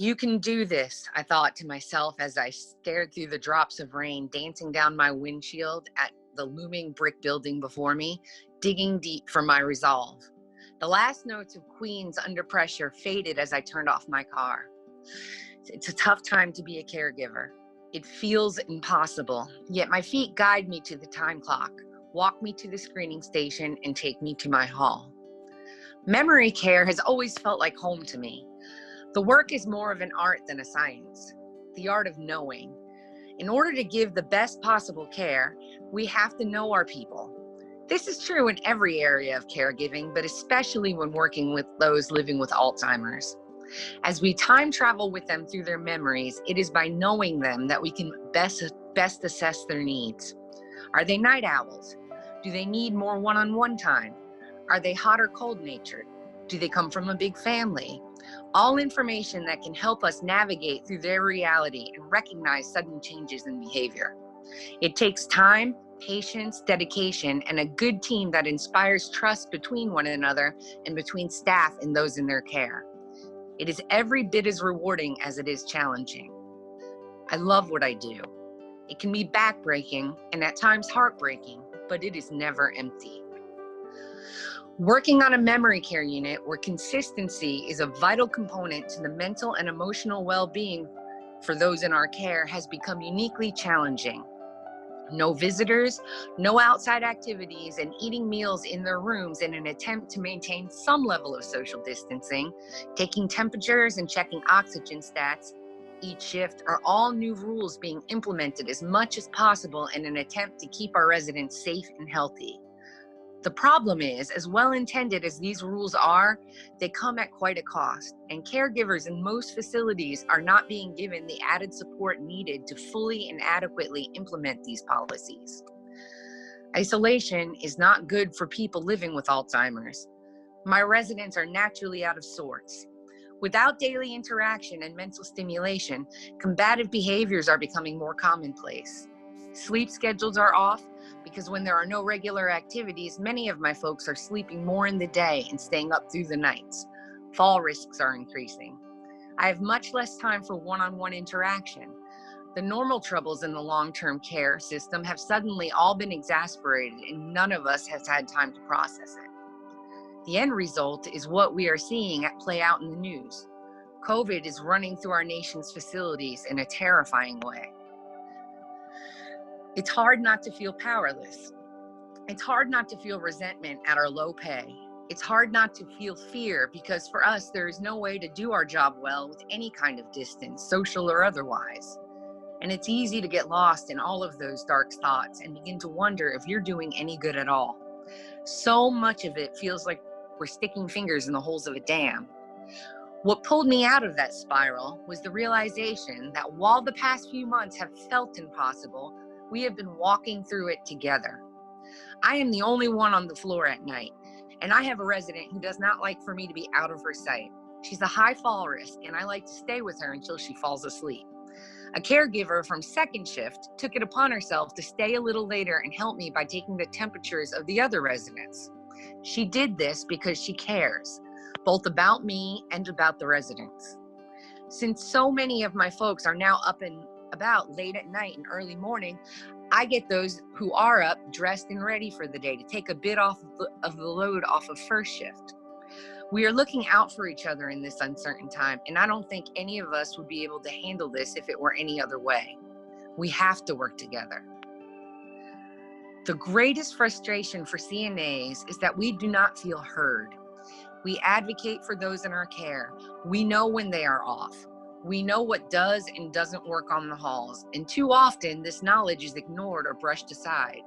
You can do this, I thought to myself as I stared through the drops of rain dancing down my windshield at the looming brick building before me, digging deep for my resolve. The last notes of Queen's Under Pressure faded as I turned off my car. It's a tough time to be a caregiver. It feels impossible, yet my feet guide me to the time clock, walk me to the screening station, and take me to my hall. Memory care has always felt like home to me. The work is more of an art than a science, the art of knowing. In order to give the best possible care, we have to know our people. This is true in every area of caregiving, but especially when working with those living with Alzheimer's. As we time travel with them through their memories, it is by knowing them that we can best assess their needs. Are they night owls? Do they need more one-on-one time? Are they hot or cold natured? Do they come from a big family? All information that can help us navigate through their reality and recognize sudden changes in behavior. It takes time, patience, dedication, and a good team that inspires trust between one another and between staff and those in their care. It is every bit as rewarding as it is challenging. I love what I do. It can be backbreaking and at times heartbreaking, but it is never empty. Working on a memory care unit where consistency is a vital component to the mental and emotional well-being for those in our care has become uniquely challenging. No visitors, no outside activities, and eating meals in their rooms in an attempt to maintain some level of social distancing, taking temperatures and checking oxygen stats each shift are all new rules being implemented as much as possible in an attempt to keep our residents safe and healthy. The problem is, as well-intended as these rules are, they come at quite a cost, and caregivers in most facilities are not being given the added support needed to fully and adequately implement these policies. Isolation is not good for people living with Alzheimer's. My residents are naturally out of sorts. Without daily interaction and mental stimulation, combative behaviors are becoming more commonplace. Sleep schedules are off, because when there are no regular activities, many of my folks are sleeping more in the day and staying up through the nights. Fall risks are increasing. I have much less time for one-on-one interaction. The normal troubles in the long-term care system have suddenly all been exacerbated, and none of us has had time to process it. The end result is what we are seeing play out in the news. COVID is running through our nation's facilities in a terrifying way. It's hard not to feel powerless. It's hard not to feel resentment at our low pay. It's hard not to feel fear because for us, there is no way to do our job well with any kind of distance, social or otherwise. And it's easy to get lost in all of those dark thoughts and begin to wonder if you're doing any good at all. So much of it feels like we're sticking fingers in the holes of a dam. What pulled me out of that spiral was the realization that while the past few months have felt impossible, we have been walking through it together. I am the only one on the floor at night, and I have a resident who does not like for me to be out of her sight. She's a high fall risk, and I like to stay with her until she falls asleep. A caregiver from second shift took it upon herself to stay a little later and help me by taking the temperatures of the other residents. She did this because she cares, both about me and about the residents. Since so many of my folks are now up and about late at night and early morning, I get those who are up, dressed and ready for the day to take a bit of the load off of first shift. We are looking out for each other in this uncertain time, and I don't think any of us would be able to handle this if it were any other way. We have to work together. The greatest frustration for CNAs is that we do not feel heard. We advocate for those in our care. We know when they are off. We know what does and doesn't work on the halls, and too often this knowledge is ignored or brushed aside.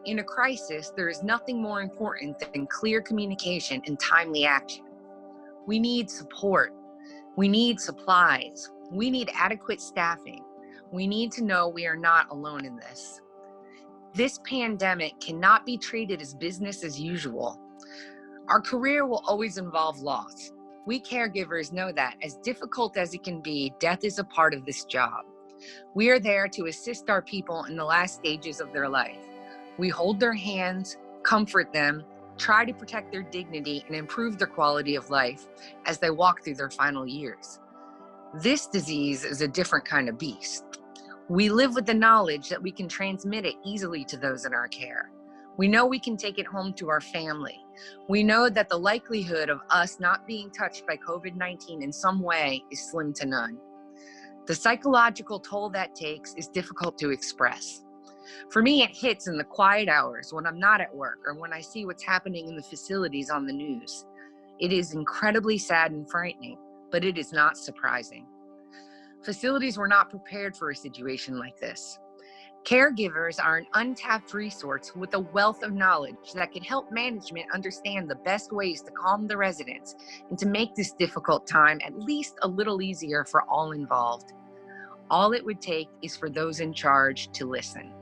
In a crisis, there is nothing more important than clear communication and timely action. We need support. We need supplies. We need adequate staffing. We need to know we are not alone in this. This pandemic cannot be treated as business as usual. Our career will always involve loss. We caregivers know that, as difficult as it can be, death is a part of this job. We are there to assist our people in the last stages of their life. We hold their hands, comfort them, try to protect their dignity, and improve their quality of life as they walk through their final years. This disease is a different kind of beast. We live with the knowledge that we can transmit it easily to those in our care. We know we can take it home to our family. We know that the likelihood of us not being touched by COVID-19 in some way is slim to none. The psychological toll that takes is difficult to express. For me, it hits in the quiet hours when I'm not at work or when I see what's happening in the facilities on the news. It is incredibly sad and frightening, but it is not surprising. Facilities were not prepared for a situation like this. Caregivers are an untapped resource with a wealth of knowledge that can help management understand the best ways to calm the residents and to make this difficult time at least a little easier for all involved. All it would take is for those in charge to listen.